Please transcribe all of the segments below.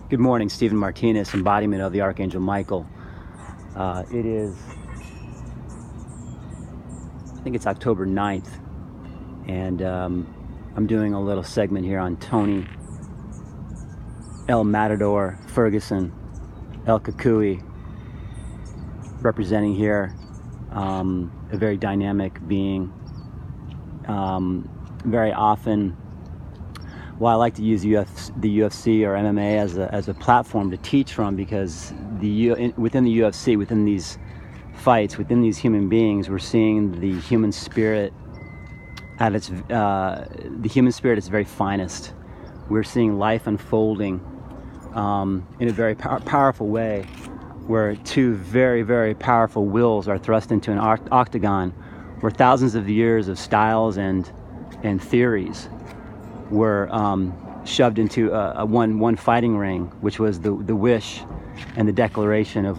Good morning, Stephen Martinez, embodiment of the Archangel Michael. It is, I think it's October 9th, and I'm doing a little segment here on Tony El Matador Ferguson, El Cucuy, representing here a very dynamic being. Very often, well, I like to use the UFC or MMA as a platform to teach from, because within the UFC, within these fights, within these human beings, we're seeing the human spirit at its very finest. We're seeing life unfolding in a very powerful way, where two very, very powerful wills are thrust into an octagon, where thousands of years of styles and theories were shoved into one fighting ring, which was the wish and the declaration of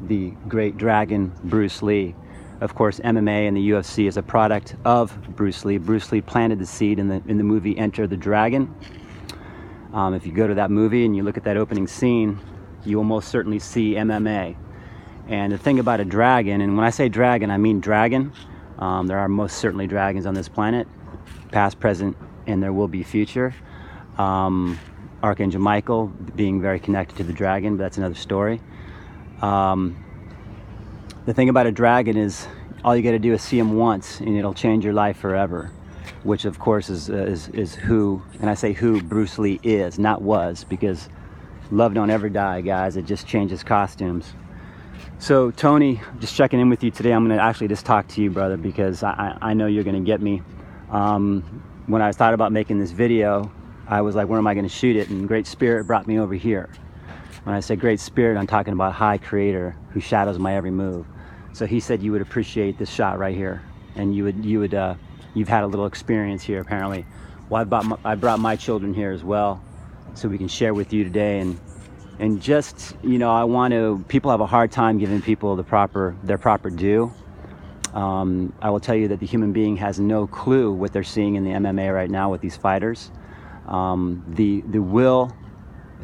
the great dragon Bruce Lee. Of course, MMA and the UFC is a product of Bruce Lee. Bruce Lee planted the seed in the movie Enter the Dragon. If you go to that movie and you look at that opening scene, you will most certainly see MMA. And the thing about a dragon, and when I say dragon, I mean dragon. There are most certainly dragons on this planet, past, present, and there will be future. Archangel Michael being very connected to the dragon, but that's another story. The thing about a dragon is all you got to do is see him once and it'll change your life forever, which of course is who, and I say who Bruce Lee is, not was, because love don't ever die, guys. It just changes costumes. So Tony, just checking in with you today. I'm going to actually just talk to you, brother, because I know you're going to get me. When I thought about making this video, I was like, where am I going to shoot it? And Great Spirit brought me over here. When I say Great Spirit, I'm talking about High Creator, who shadows my every move. So he said you would appreciate this shot right here, and you've had a little experience here apparently. Well, I brought my children here as well, so we can share with you today. And just, people have a hard time giving people their proper due. I will tell you that the human being has no clue what they're seeing in the MMA right now with these fighters. The will,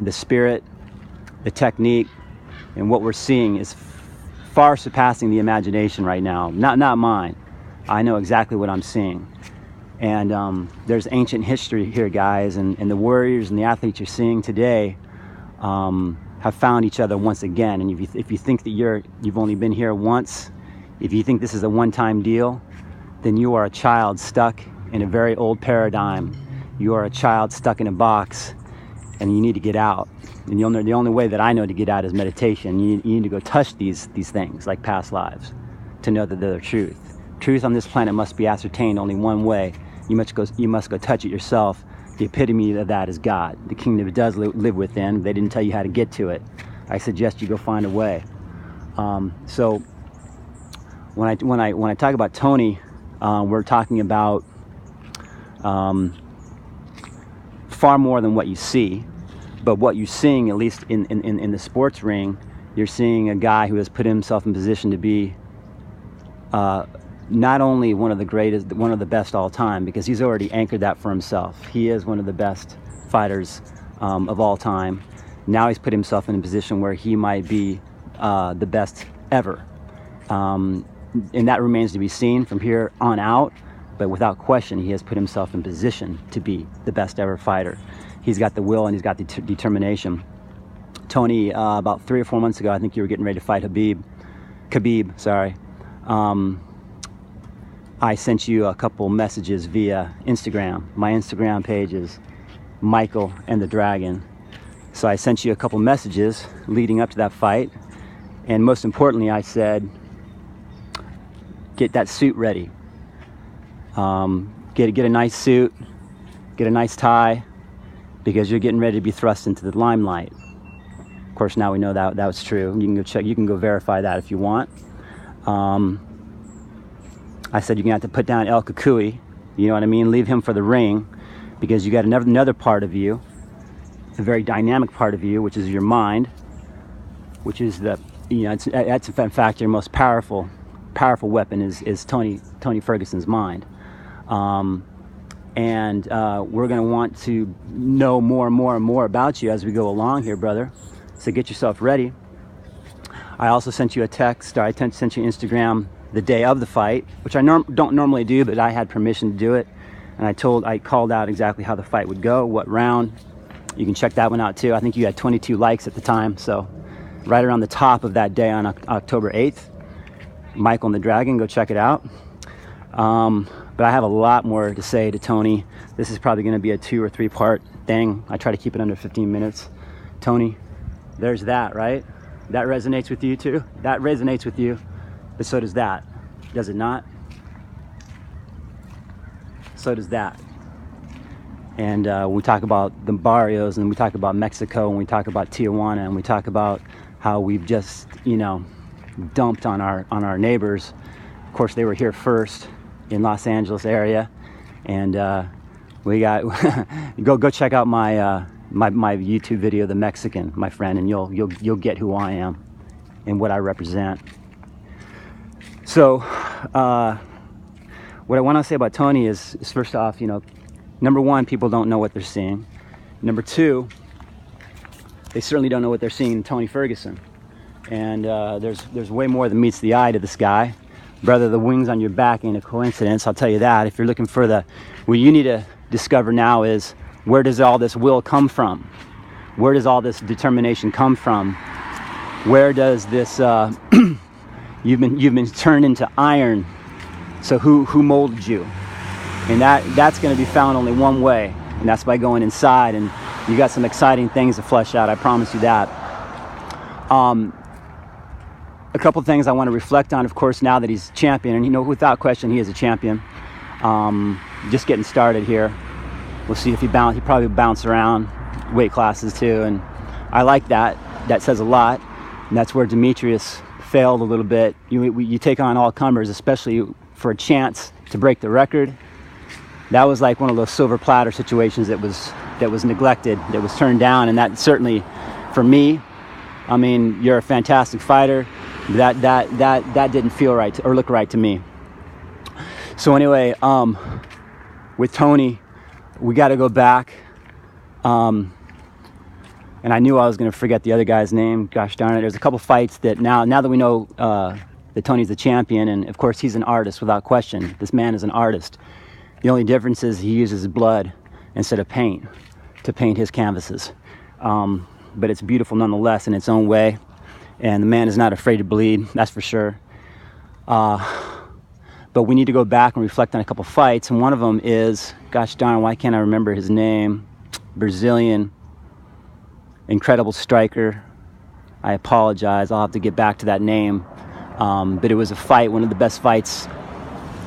the spirit, the technique, and what we're seeing is far surpassing the imagination right now. Not mine. I know exactly what I'm seeing. And there's ancient history here, guys, and the warriors and the athletes you're seeing today have found each other once again. And if you think that you've only been here once, if you think this is a one-time deal, then you are a child stuck in a very old paradigm. You are a child stuck in a box, and you need to get out. And the only way that I know to get out is meditation. You need to go touch these things, like past lives, to know that they're the truth. Truth on this planet must be ascertained only one way. You must go touch it yourself. The epitome of that is God. The kingdom does live within. They didn't tell you how to get to it. I suggest you go find a way. So when I talk about Tony, we're talking about far more than what you see. But what you're seeing, at least in the sports ring, you're seeing a guy who has put himself in position to be not only one of the greatest, one of the best all time, because he's already anchored that for himself. He is one of the best fighters of all time. Now he's put himself in a position where he might be the best ever. And that remains to be seen from here on out, but without question, he has put himself in position to be the best ever fighter. He's got the will and he's got the determination. Tony, about 3 or 4 months ago, I think you were getting ready to fight Khabib, sorry. I sent you a couple messages via Instagram. My Instagram page is Michael and the Dragon. So I sent you a couple messages leading up to that fight. And most importantly, I said, get that suit ready. Get a nice suit, get a nice tie, because you're getting ready to be thrust into the limelight. Of course, now we know that was true. You can go check. You can go verify that if you want. I said you're gonna have to put down El Cucuy. You know what I mean? Leave him for the ring, because you got another part of you, a very dynamic part of you, which is your mind, which is that's in fact your most powerful weapon is Tony Ferguson's mind. And we're going to want to know more and more and more about you as we go along here, brother. So get yourself ready. I also sent you a text, or I sent you Instagram the day of the fight, which I don't normally do, but I had permission to do it. And I called out exactly how the fight would go, what round. You can check that one out too. I think you had 22 likes at the time. So right around the top of that day on October 8th, Michael and the Dragon, go check it out. But I have a lot more to say to Tony. This is probably going to be a 2 or 3 part thing. I try to keep it under 15 minutes. Tony, there's that, right? That resonates with you too? That resonates with you, but so does that. Does it not? So does that. And we talk about the barrios, and we talk about Mexico, and we talk about Tijuana, and we talk about how we've just, dumped on our neighbors. Of course, they were here first in Los Angeles area, and we got go check out my my YouTube video, The Mexican, my friend, and you'll get who I am and what I represent. So what I want to say about Tony is first off, number one, people don't know what they're seeing. Number two, they certainly don't know what they're seeing in Tony Ferguson. And there's way more than meets the eye to this guy. Brother, the wings on your back ain't a coincidence, I'll tell you that. If you're looking for what you need to discover now is, where does all this will come from? Where does all this determination come from? Where does this, you've been turned into iron, so who molded you? And that's going to be found only one way, and that's by going inside, and you got some exciting things to flesh out, I promise you that. A couple things I want to reflect on, of course, now that he's champion, and without question he is a champion. Just getting started here. We'll see if he probably bounce around weight classes too, and I like that. That says a lot, and that's where Demetrius failed a little bit. You take on all comers, especially for a chance to break the record. That was like one of those silver platter situations that was neglected, that was turned down, and that certainly, for me, I mean, you're a fantastic fighter. That didn't feel right or look right to me. So anyway, with Tony, we got to go back. And I knew I was going to forget the other guy's name. Gosh darn it! There's a couple fights that now that we know that Tony's the champion, and of course he's an artist without question. This man is an artist. The only difference is he uses blood instead of paint to paint his canvases. But it's beautiful nonetheless in its own way. And the man is not afraid to bleed, that's for sure. But we need to go back and reflect on a couple fights. And one of them is, gosh darn, why can't I remember his name? Brazilian, incredible striker. I apologize, I'll have to get back to that name. But it was a fight, one of the best fights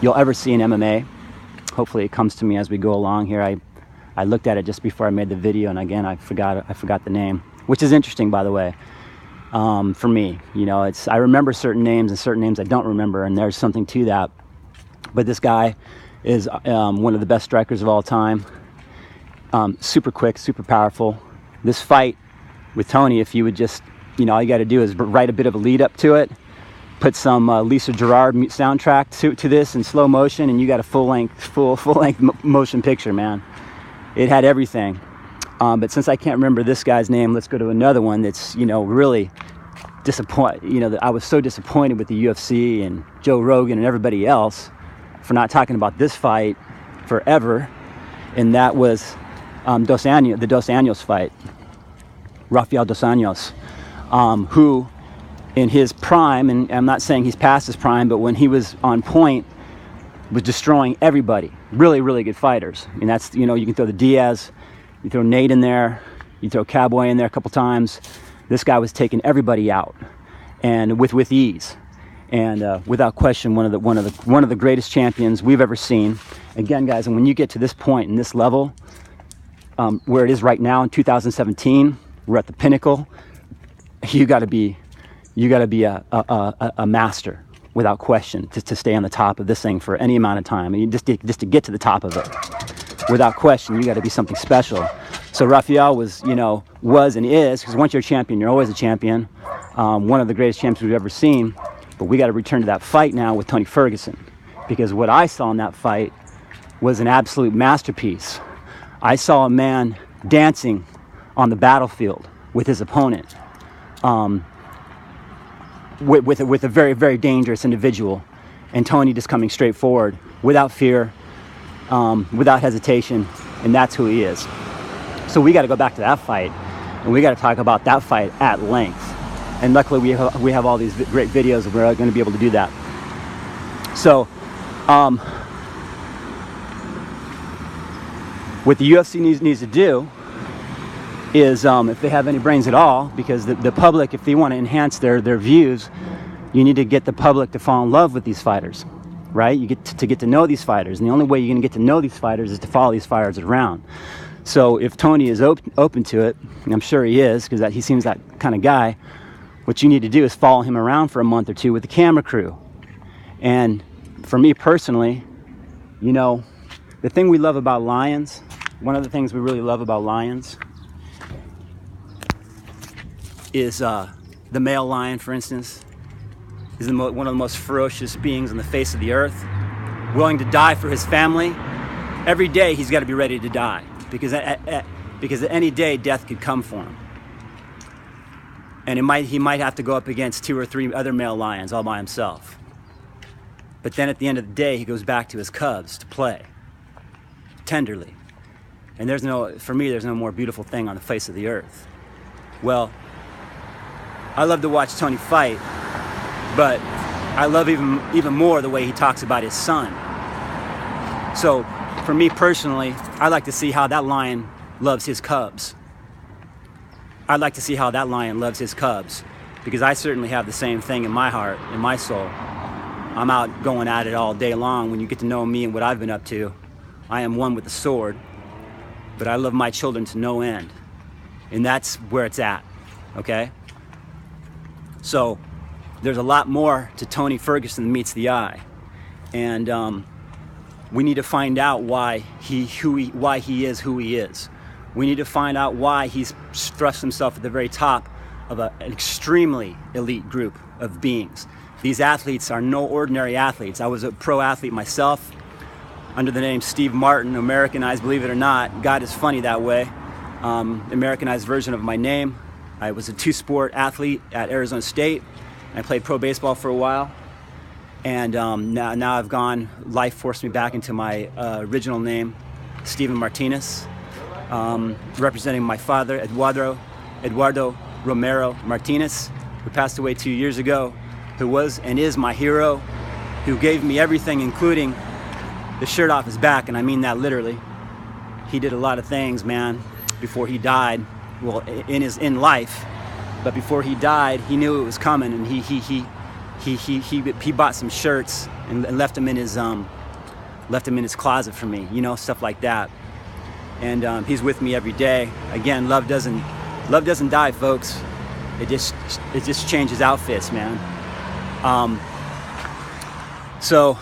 you'll ever see in MMA. Hopefully it comes to me as we go along here. I looked at it just before I made the video, and again, I forgot the name, which is interesting, by the way. For me, I remember certain names and certain names I don't remember, and there's something to that. But this guy is one of the best strikers of all time. Super quick, super powerful. This fight with Tony, if you would just, all you got to do is write a bit of a lead up to it, put some Lisa Gerrard soundtrack to this in slow motion, and you got a full length motion picture, man. It had everything. But since I can't remember this guy's name, let's go to another one that's, really disappointed. I was so disappointed with the UFC and Joe Rogan and everybody else for not talking about this fight forever. And that was the Dos Anjos fight. Rafael Dos Anjos, who in his prime, and I'm not saying he's past his prime, but when he was on point, was destroying everybody. Really, really good fighters. And that's, you can throw the Diaz, you throw Nate in there, you throw Cowboy in there a couple times. This guy was taking everybody out, and with ease, and without question, one of the greatest champions we've ever seen. Again, guys, and when you get to this point in this level, where it is right now in 2017, we're at the pinnacle. You got to be a master without question to stay on the top of this thing for any amount of time. And just to get to the top of it, without question, you got to be something special. So Rafael was and is, because once you're a champion, you're always a champion. One of the greatest champions we've ever seen. But we got to return to that fight now with Tony Ferguson, because what I saw in that fight was an absolute masterpiece. I saw a man dancing on the battlefield with his opponent, with a very, very dangerous individual, and Tony just coming straight forward without fear, without hesitation, and that's who he is. So we got to go back to that fight, and we got to talk about that fight at length. And luckily we have all these great videos, and we're going to be able to do that. So what the UFC needs to do is, if they have any brains at all, because the public, if they want to enhance their views, you need to get the public to fall in love with these fighters, right? You get to know these fighters, and the only way you're going to get to know these fighters is to follow these fighters around. So if Tony is open to it, and I'm sure he is, because he seems that kind of guy, what you need to do is follow him around for a month or two with the camera crew. And for me personally, you know, the thing we love about lions, one of the things we really love about lions is the male lion, for instance, is one of the most ferocious beings on the face of the earth, willing to die for his family. Every day he's got to be ready to die, because at any day death could come for him. And he might have to go up against 2 or 3 other male lions all by himself. But then at the end of the day, he goes back to his cubs to play tenderly. And for me, there's no more beautiful thing on the face of the earth. Well, I love to watch Tony fight, but I love even more the way he talks about his son. So for me personally, I like to see how that lion loves his cubs. I'd like to see how that lion loves his cubs, because I certainly have the same thing in my heart, in my soul. I'm out going at it all day long. When you get to know me and what I've been up to, I am one with the sword, but I love my children to no end. And that's where it's at, okay? So there's a lot more to Tony Ferguson than meets the eye. And we need to find out why he is who he is. We need to find out why he's thrust himself at the very top of an extremely elite group of beings. These athletes are no ordinary athletes. I was a pro athlete myself under the name Steve Martin, Americanized, believe it or not. God is funny that way. Americanized version of my name. I was a 2-sport athlete at Arizona State. I played pro baseball for a while. And now I've gone, life forced me back into my original name, Steven Martinez. Representing my father, Eduardo Romero Martinez, who passed away 2 years ago, who was and is my hero, who gave me everything, including the shirt off his back, and I mean that literally. He did a lot of things, man, before he died. Well, in life, but before he died, he knew it was coming, and he bought some shirts and left them in his closet for me, you know, stuff like that. And he's with me every day. Again, love doesn't die, folks. It just changes outfits, man. So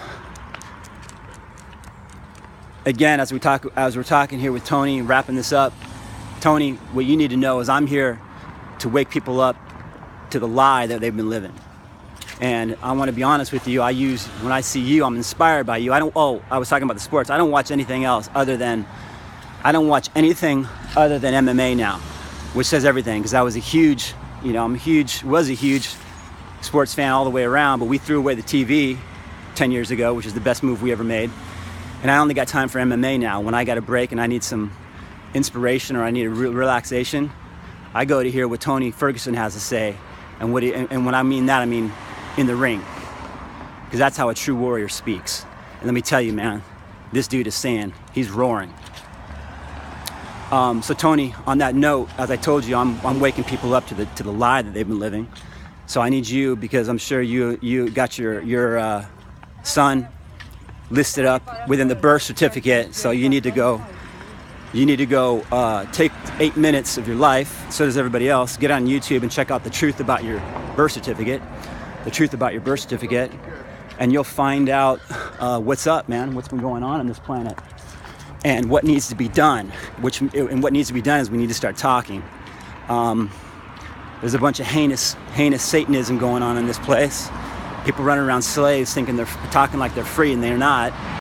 again, as we're talking here with Tony, wrapping this up, Tony, what you need to know is I'm here to wake people up to the lie that they've been living. And I want to be honest with you. When I see you, I'm inspired by you. I was talking about the sports. I don't watch anything else other than MMA now, which says everything, because I was a huge sports fan all the way around, but we threw away the TV 10 years ago, which is the best move we ever made. And I only got time for MMA now. When I got a break and I need some inspiration or I need a relaxation, I go to hear what Tony Ferguson has to say. And when I mean that, I mean in the ring, because that's how a true warrior speaks. And let me tell you, man, this dude is saying, he's roaring. So Tony, on that note, as I told you, I'm waking people up to the lie that they've been living. So I need you, because I'm sure you got your son listed up within the birth certificate. So you need to go take 8 minutes of your life. So does everybody else. Get on YouTube and check out the truth about your birth certificate. The truth about your birth certificate, and you'll find out what's up, man. What's been going on this planet. And what needs to be done, and what needs to be done is we need to start talking. There's a bunch of heinous Satanism going on in this place. People running around slaves thinking they're talking like they're free, and they're not.